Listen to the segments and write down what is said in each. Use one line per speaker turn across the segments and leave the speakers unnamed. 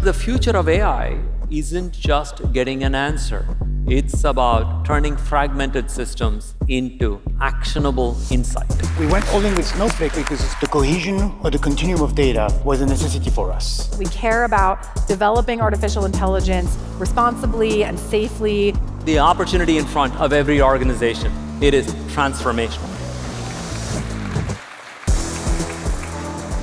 The future of AI isn't just getting an answer. It's about turning fragmented systems into actionable insight.
We went all in with Snowflake because the cohesion or the continuum of data was a necessity for us.
We care about developing artificial intelligence responsibly and safely.
The opportunity in front of every organization, it is transformational.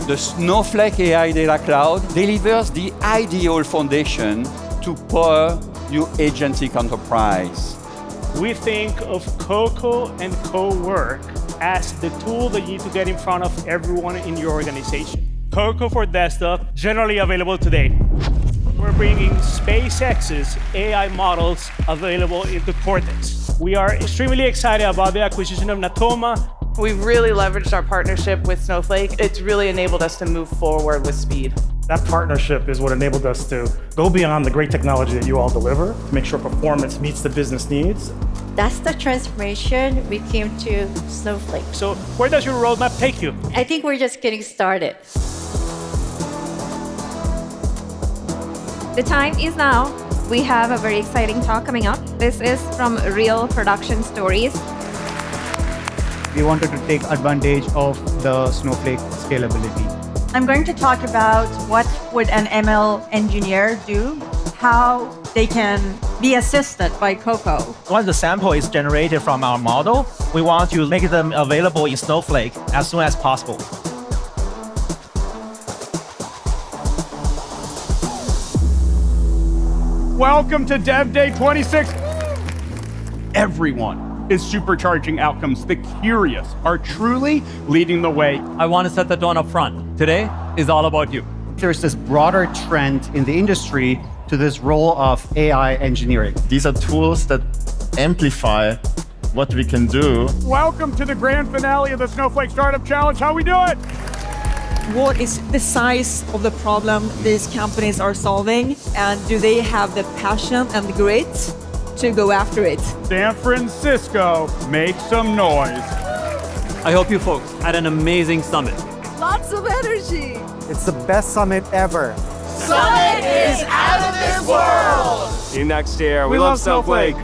The Snowflake AI Data Cloud delivers the ideal foundation to power your Agentic Enterprise.
We think of Coco and Co-work as the tool that you need to get in front of everyone in your organization. Coco for desktop, generally available today. We're bringing SpaceX's AI models available into Cortex. We are extremely excited about the acquisition of Natoma.
We've really leveraged our partnership with Snowflake. It's really enabled us to move forward with speed.
That partnership is what enabled us to go beyond the great technology that you all deliver to make sure performance meets the business needs.
That's the transformation we came to Snowflake.
So where does your roadmap take you?
I think we're just getting started.
The time is now. We have a very exciting talk coming up. This is from Real Production Stories.
We wanted to take advantage of the Snowflake scalability.
I'm going to talk about what would an ML engineer do, how they can be assisted by Coco.
Once the sample is generated from our model, we want to make them available in Snowflake as soon as possible.
Welcome to Dev Day 26. Everyone is supercharging outcomes. The curious are truly leading the way.
I want to set the tone up front. Today is all about you.
There's this broader trend in the industry to this role of AI engineering.
These are tools that amplify what we can do.
Welcome to the grand finale of the Snowflake Startup Challenge. How we doing?
What is the size of the problem these companies are solving, and do they have the passion and the grit to go after it?
San Francisco, make some noise.
I hope you folks had an amazing summit.
Lots of energy.
It's the best summit ever.
Summit is out of this world.
See you next year. We love Snowflake.